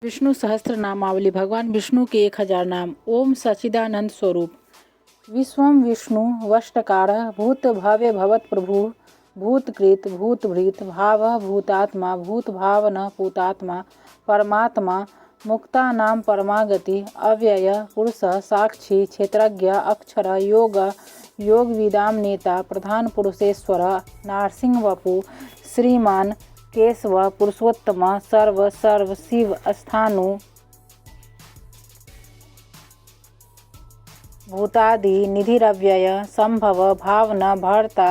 विष्णु सहस्त्र नामावली। भगवान विष्णु के 1000 नाम। ओम सच्चिदानंद स्वरूप। विश्वम विष्णु वष्टकार भूत भव्य भवत प्रभु भूतकृत भूतभृत भाव भूतात्मा भूत भावन भूतात्मा परमात्मा मुक्तानां परमागति अव्यय पुरुष साक्षी क्षेत्रज्ञ अक्षर योग योगविदां नेता प्रधान पुरुषेश्वर नारसिंह वपु श्रीमान केशव पुरुषोत्तम सर्व सर्व शिव स्थानु भूतादि निधिरव्यय संभव भावना भर्ता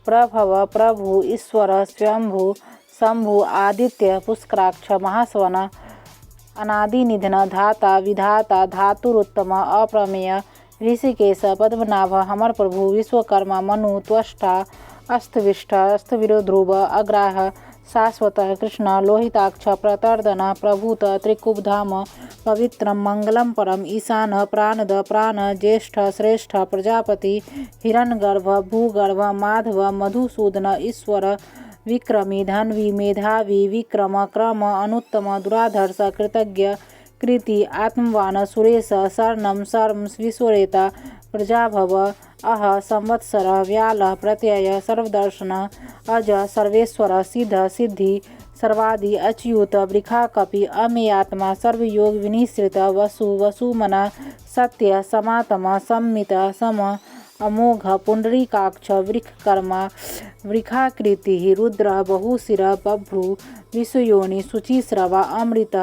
प्रभव प्रभु ईश्वर स्वयंभू शंभु आदित्य पुष्कराक्ष महास्वन अनादि निधन धाता विधाता धातुरुत्तम अप्रमेय ऋषिकेश पद्मनाभ हमर प्रभु विश्वकर्मा मनु त्वष्टा अस्तविष्ट अस्तविरो ध्रुव अग्राह शाश्वत कृष्ण लोहिताक्ष प्रतर्दन प्रभूत त्रिकुबधाम पवित्रम मंगलम परम ईशान प्राणद प्राण ज्येष्ठ श्रेष्ठ प्रजापति हिरण्यगर्भ भूगर्भ माधव मधुसूदन ईश्वर विक्रमी धन्वी मेधावी विक्रम क्रम अनुत्तम दुराधर्ष कृतज्ञ कृति आत्मवान सुरेश शरणम शर्म विश्वरेता प्रजाभव अह संवत्सर व्याल प्रत्यय सर्वदर्शन अज सर्वेश्वर सिद्ध सिद्धि सर्वादि अच्युत वृखा कपि अमेयात्मा सर्वयोग विनिश्रित वसु वसुमना सत्य समातम सम्मित सम अमोघ पुंडरीकाक्ष वृखकर्मा वृखाकृति रुद्र बहुशिर बभ्रु विश्वयोनि शुचिस्रवा अमृत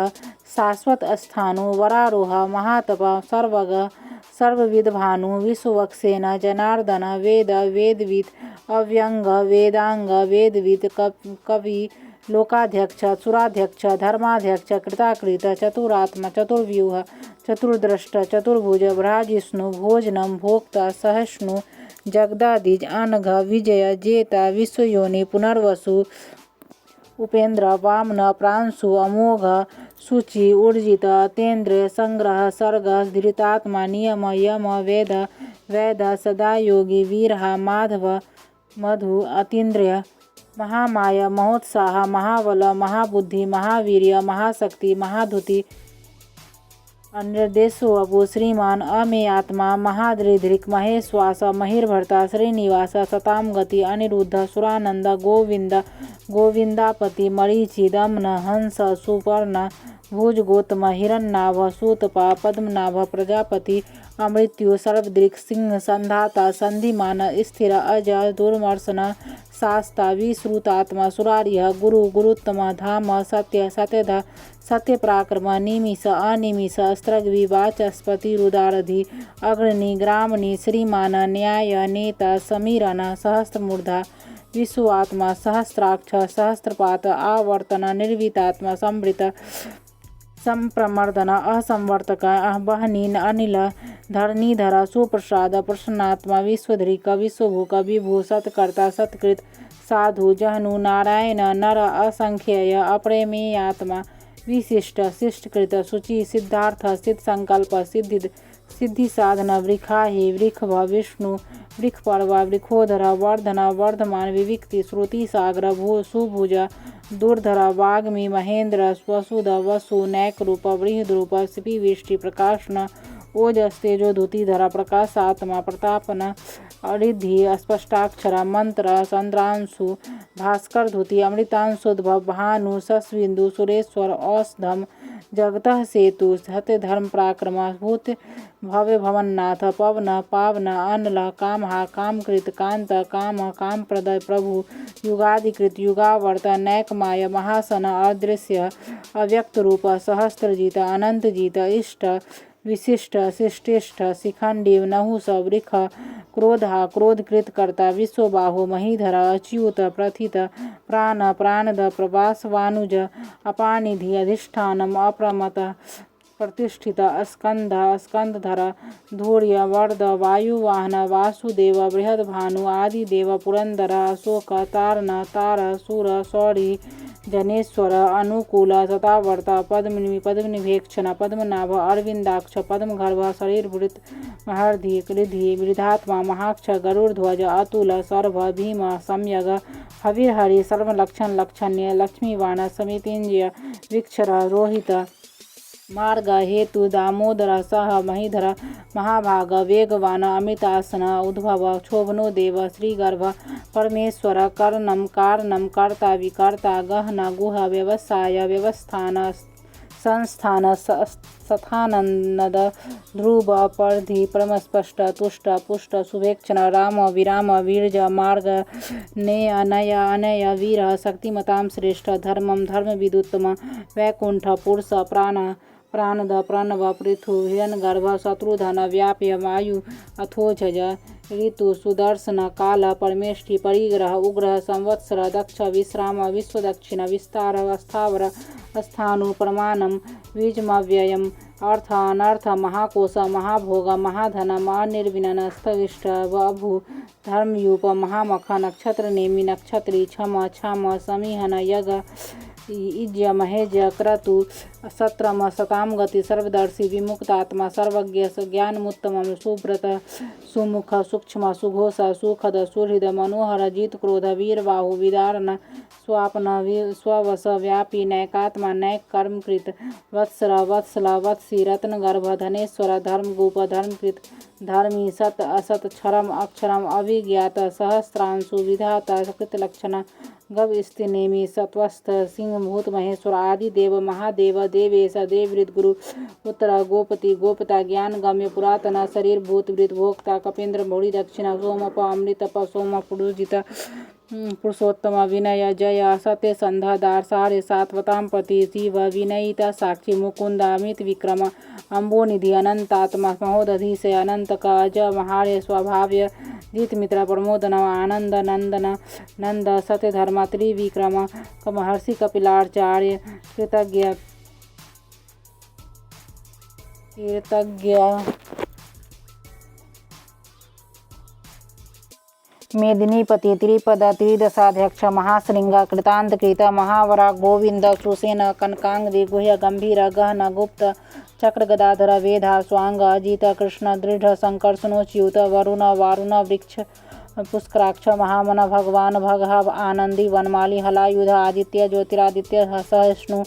शाश्वत स्थानु वरारोह महातप सर्वग सर्वविद्भानु विश्ववक्षेन जनार्दन वेद वेदविद अव्यंग वेदांग वेदविद कवि लोकाध्यक्ष सुराध्यक्ष धर्माध्यक्ष कृताकृत चतुरात्मा चतुर्व्यूह चतुर्द्रष्ट चतुर्भुज भ्राजिष्णु भोजनम भोक्ता सहिष्णु जगदादिज अनघ विजय जेता विश्वयोनि पुनर्वसु उपेन्द्र वामन प्रांशु अमोघ शुचि ऊर्जित तेन्द्र संग्रह सर्ग धृतात्मा नियम यम वेद वेद सदा योगी वीरहा माधव मधु अतीन्द्रिय महामाया महोत्साह महाबल महाबुद्धि महावीर्य महाशक्ति महाधुति अनिर्देशो अबु श्रीमान अमेयात्मा महाद्रिधृक महेश्वास महिर्भर्ता श्रीनिवास सताम गति अनिरुद्ध सुरानंद गोविंद गोविंदापति मरीचि दमन हंस सुपर्ण भुज गौतम हिरण्यनाभ सूतपा पद्मनाभ प्रजापति अमृत्यु सर्वदृक् सिंह संधाता संधिमान स्थिर अज दुर्मर्शन शास्ता विश्रुतात्मा सुरार्य गुरु गुरुत्तम धाम सत्य सत्यध सत्य पराक्रम निमिष अनिमिष स्त्रग्वि वाचस्पति रुदारधि अग्रणी ग्रामणी श्रीमान न्याय नेता समीरन सहस्त्रमूर्धा विश्वात्मा सहस्राक्ष सहस्त्रपात आवर्तन निर्वितात्मा संवृत संप्रमर्दन असंवर्तक बहनीन अनिल धरणीधर सुप्रसाद प्रसन्नात्मा विश्वधृक विश्वभूक विभू सत्कर्ता सत्कृत साधु जहनु नारायण नर असंख्यय अप्रेमेयात्मा विशिष्ट शिष्टकृत शुचि सिद्धार्थ सिद्ध संकल्प सिद्धि साधन वृखाहि वृखभ विष्णु वृखपर्वा वृखोधर वर्धन वर्धमान विविक्ति श्रुति सागर भू सुभुज दुर्धर वाग्मी महेंद्र वसुध वसु नैक रूप बृहद्रूप शिपिविष्टि प्रकाशन ओजस तेजो धुतिधर प्रकाशात्मा प्रतापन अरिद्धि स्पष्टाक्षर मंत्र चंद्रांशु भास्कर धुति अमृतांशुद्भव भानु शशबिंदु सुरेश्वर औषधम जगतः सेतु सत्य धर्म पराक्रम भूत भव्य भवन्नाथ पवन पावन अनल कामहा कामकृत कांत काम कामप्रद प्रभु युगादिकृत युगावर्त नैकमाय महासन अदृश्य अव्यक्त रूप सहस्त्रजित अनंतजित इष्ट विशिष्ट शिष्टिष्ठ शिखंडी नहुस वृख क्रोधा क्रोधकृत कर्ता विश्वबाहु महीधर अच्युत प्रथित प्राण प्राणद प्रवासवानुज अपानिधि अधिष्ठानम अप्रमत प्रतिष्ठित स्कंध स्कंधधर धूर्य वर्द वायुवाहन वासुदेव बृहद्भानु आदिदेव पुरंदर अशोक तारण तार सुर सौरी जनेश्वर अनुकूल शतावर्त पद्मिनी पद्मनिभेक्षण पद्मनाभ अरविंदाक्ष पद्मगर्भ शरीरभृत महर्धि कृधि वृद्धात्मा महाक्ष गरुड़ध्वज अतुल सर्भ भीम सम्यग हविर्हरि सर्वलक्षण लक्षण्य लक्ष्मीवाण समितिंजय विक्षर रोहित मार्ग हेतु दामोदर सह महीधर महाभाग वेगवान अमितासन उद्भव क्षोभनो देव श्रीगर्भ परमेश्वर कर्णम कारणम कर्ता विकर्ता गहन गुह व्यवसाय व्यवस्थान संस्थान स्थाननद ध्रुव परधि परमस्पष्ट तुष्ट पुष्ट शुभेक्षण राम विराम वीर्ज मार्ग नेय नय अनय वीर शक्तिमतां श्रेष्ठ धर्मं धर्मविदुत्तम वैकुंठ पुरुष प्राणद प्रणव पृथु हिरण्यगर्भ शत्रुधन व्याप्य वायु अथोझज ऋतु सुदर्शन काल परमेष्टि परिग्रह उग्र संवत्सर दक्ष विश्राम विश्वदक्षिण विस्तार स्थावर स्थाणु प्रमाणम बीजमव्ययम अर्थ अनर्थ महाकोश महाभोग महाधन अनिर्विनन स्थविष्ट वभु धर्मयूप महामख नक्षत्र नेमि नक्षत्री क्षम क्षम समीहन यग इज्य महेज्य क्रतु सत्रम सताम गति सर्वदर्शी विमुक्तात्मा सर्वज्ञ ज्ञानमुत्तम सुव्रत सुमुख सूक्ष्म सुघोष सुखद सुहृद मनोहर जीत क्रोध वीरबाहु विदारण स्वापन स्ववश व्यापी नैकात्मा नैक कर्मकृत वत्सर वत्सल वत्सी रत्नगर्भ धनेश्वर धर्मगोप धर्मकृत धर्मी सत असत क्षरम अक्षरम अभिज्ञात सहस्रांशु विधाता कृतलक्षण गव स्थिनेमि सत्वस्थ सिंह भूत महेश्वर आदि देव महादेव देवेश देववृत गुरु उत्तर गोपति गोपता ज्ञान गम्य पुरातन शरीर भूत वृत भोक्ता कपेन्द्र भौरी दक्षिण सोमप अमृतप सोम पुरुजित पुरुषोत्तम विनय जय सत्य संधा दारसारे सात्वतां पति शिव विनयिता साक्षी मुकुंद अमित विक्रम अम्बोनिधि अनंतात्मा महोदधीश अनंत अज महार्य स्वभाव्य जीत मित्र प्रमोदन आनंद नंदन नंद सत्य धर्म त्रिविक्रम महर्षि कपिलाचार्य कृतज्ञ मेदिनीपति त्रिपद त्रिदशाध्यक्ष महाशृंग कृतांतकृत महावरा गोविंद सुसेन कनकांगी गुह्य गंभीर गहन गुप्त चक्र गदाधर वेधा स्वांग अजित कृष्ण दृढ़ संकर्षणोच्युत वरुण वारुण वृक्ष पुष्कराक्ष महामन भगवान भगह आनंदी वनमाली हलायुध आदित्य ज्योतिरादित्य सहिष्णु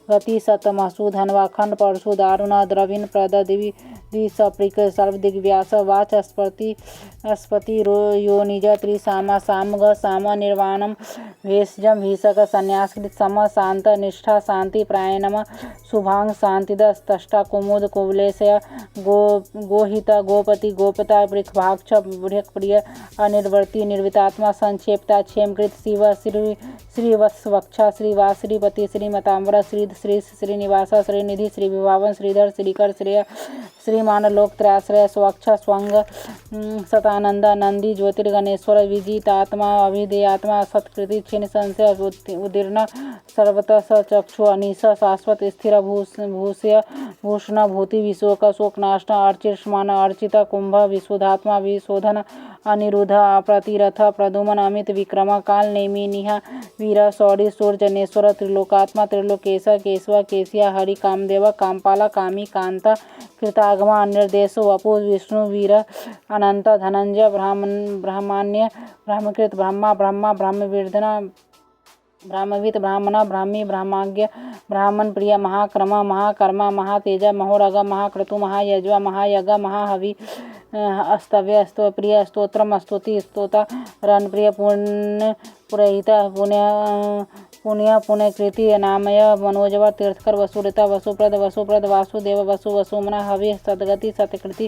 गति सतम सुधनवा खंड परशु दारुण द्रविण प्रद द्विसप्रिक सर्वदिग्व्यास वाच स्पति योनिज त्रिसामा सामग साम निर्वाणम भेषजम भीषक संन्यासकृत सम शांत निष्ठा शांति प्रायणम शुभांग शांतिद तष्टा कुमुद कुवलेशय गोहिता गोपति गोपता वृक्षभाक्ष प्रिय अनिर्वर्ती निर्वितात्मा संक्षेपता क्षेमकृत शिव श्रीवत्सवक्षा श्रीवास श्रीपति श्रीमतांबर श्री श्रीनिवास श्रीनिधि श्री विभावन श्रीधर श्रीकर श्रेय श्रीमान लोकत्रयाश्रय स्वक्ष स्वंग सतानंद नंदी ज्योतिर्गणेश्वर विजितात्मा अभिधेयात्मा सत्कृति क्षीण संशय उदीर्ण सर्वत सचक्षु अनीश शाश्वत स्थिर भूष्य भूषण भूति विशोक शोकनाशन अर्चिष्मान अर्चित कुंभ विशोधात्मा विशोधन अनिरुद्ध प्रतिरथ प्रदुमन अमित विक्रम काल नेमि निहा वीर शौरी सूर्यजनेश्वर त्रिलोकात्मा त्रिलोकेश केशव केशिया हरि कामदेव कामपाला कामी कांता कृतागमा निर्देश वपु विष्णु वीर अनंत धनंजय ब्राह्मण्य ब्रह्मकृत ब्रह्मा ब्रह्मा ब्रह्मवीर्धना ब्राह्मवित ब्राह्मण ब्राह्मी ब्राह्मज्ञ ब्राह्मण प्रिय महाक्रम महाकर्मा महातेज महोरग महाक्रतु महायज्वा महायग महाहवि अस्तव्य स्तव प्रिय स्तोत्रम स्तुति स्तोता रण प्रिय पुण्य पुरहिता पुण्य पुण्यकृति नामय मनोजवर तीर्थकर वसुरता वसुप्रद वासुदेव वसुमना हवि सदगति सत्यकृति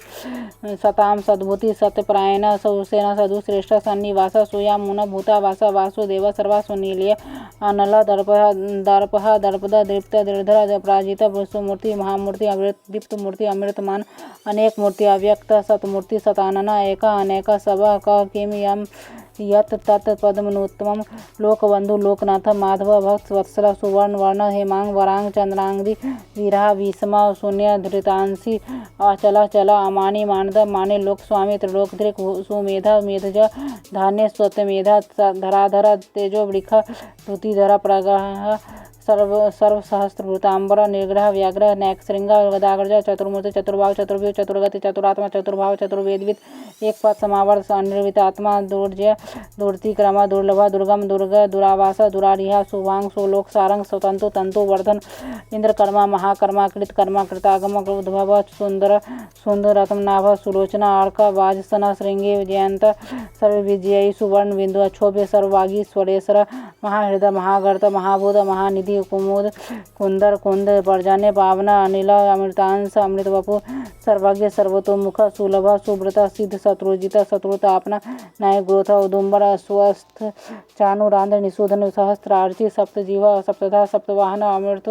सताम सद्भूति सत्यप्रायण सहुसेन सधु श्रेष्ठ सन्निवास सूया मुन भूतावास वासुदेव सर्वासुनीलय अनल दर्पः दर्पद दीप्त दीर्धर प्राजित वसुमूर्ति महामूर्ति दीप्त मूर्ति अमृतमान अनेक मूर्ति अव्यक्त सतमूर्ति सतानन एक अनेक सब क किम यत तत् पद्मनोत्तम लोकबंधु लोकनाथ माधव भक्त वत्सल सुवर्ण वर्ण हेमांग वरांग चंद्रांगी वीरा विषम शून्य धृतांसी अचल चल अमानी मानद माने लोक स्वामी त्रिलोक सुमेधा मेधज धान्य स्वतमेधा धराधर तेजो वृख धुतिधर प्रगह सर्वसहस्रभूताम्बर निर्ग्रह व्याघ्र नैकशृंगा गदाग्रज चतुर्मूर्ति चतुर्भाव चतुर्व्यूह चतुर्गति चतुरात्मा चतुर्भाव चतुर्वेदविद एक पद समावर्त अनिर्वित आत्मा दुर्जय दुर्तिक्रमा दुर्लभ दुर्गम दुर्ग दुरावास दुरारिहा शुभांग सुलोक सारंग स्वतंतु तंतु वर्धन इंद्रकर्मा महाकर्मा कृतकर्मा कृतागम उद्भव सुंदर सुंदर रत्ननाभ सुलोचना अर्क वाजसन श्रृंगे जयंत सर्वविजयी सुवर्ण बिंदु अक्षोभ्य सर्वभागी स्वरेश्वर महाहृदय महागर्त महाबोध महानिधि कुमुद कुंदर कुंद पर्जन्य पावन अनिल अमृतांश अमृत वपु सर्वज्ञ सर्वतोमुख सुलभ सुब्रत सिद्ध शत्रुजित शत्रुतापन न्याय ग्रोथ उदुम्बर स्वस्थ चानुरांध्र निशूधन सहस्त्रार्ची सप्तजीव सप्तधा सप्तवाहन अमृत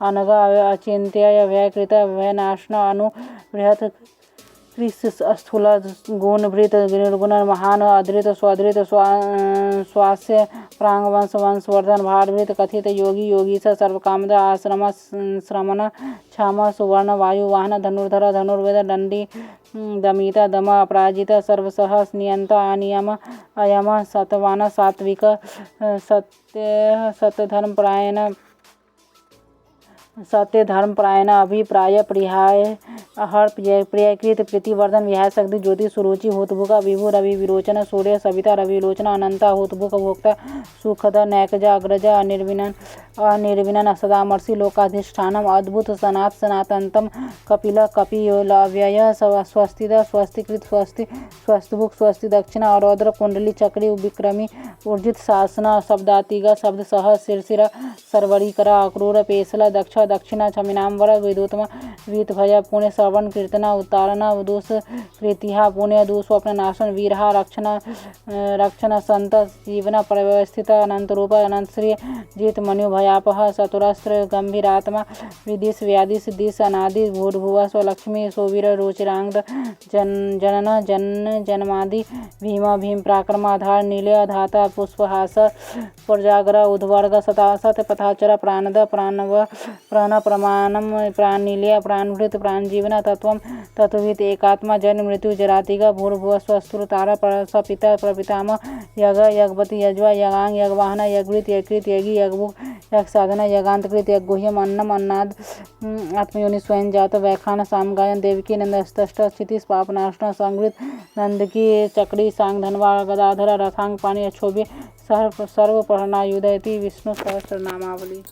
अनग अचिंत्य भयकृत भयनाशन अनु बृहत स्थूल गुणभृत निर्गुण महान अधृत स्वधृत स्वास्य प्रांग वंश वंशवर्धन भारभृत कथित योगी योगी सर्वकामद आश्रम श्रमण क्षम सुवर्ण वायु वाहन धनुर्धर धनुर्वेद दंडी दमिता दम अपराजित सर्वसह नियंता अनियम अयम सतवान सात्विक सत्य धर्मपरायण अभिप्राय प्रियाय हर प्रियकृत प्रीतिवर्धन विहाय शक्ति ज्योति सुरुचि होतभुक विभु रवि विरोचन सूर्य सविता रविलोचन अनंता होतभुक भोक्ता सुखद नैकज अग्रज अनिर्विनन सदामर्षि लोकाधिष्ठानम अद्भुत सनात सनातनतम कपिल कपिलव्यय स्वस्तिद स्वस्तिकृत स्वस्ति स्वस्तिभुक स्वस्ति दक्षिण अरौद्र कुंडली चक्री विक्रमी ऊर्जित शासन शब्दातिग शब्द सह शिरशिर सर्वरीकर अक्रूर पेशल दक्ष दक्षिण छमिनाम्बर विदुतम वीतभय पुण्य श्रवण कीर्तन उत्तारण दोष कृतिहा पुण्य दुस्वप्न नाशन वीरहा रक्षण संत जीवन परिव्यवस्थित अनंत रूप अनंत श्री जीत मनु भयापह चतुरस्त्र गंभीरात्मा विदिश व्याधि सिद्धिश अनादि भूर्भुव स्वलक्ष्मी सोवीर रुचिरांग जनन जन जन्मादि भीम भीम पराक्रमाधार नीलय धाता पुष्पहास प्रजागर उद्वर्ग सतासत पथाचर प्राणद प्राणव प्राण प्रमाणम प्राणनीलय प्राणभृत प्राणजीवन तत्वम तत्वित एकात्मा जन्म मृत्यु जरातिग भूर्भुव स्वस्तुर तारा सपिता प्रपिताम यग यज्ञपति यज्वा यगांग यज्वाहन यज्ञृत यकृत यज्ञ यज्ञभुक यज्ञ साधना यज्ञांतकृत यज्ञुह्यम अन्नम अन्नाद आत्मयोनि स्वयं जात वैखान सामगायन देवकी नंदस्त स्थिति पापनाशन संगृत नंदकी चक्री सांग धनवा गदाधर रथांग पाणी अक्षोभ्य सर्व प्रहरणायुधयति विष्णु सहस्रनामावली।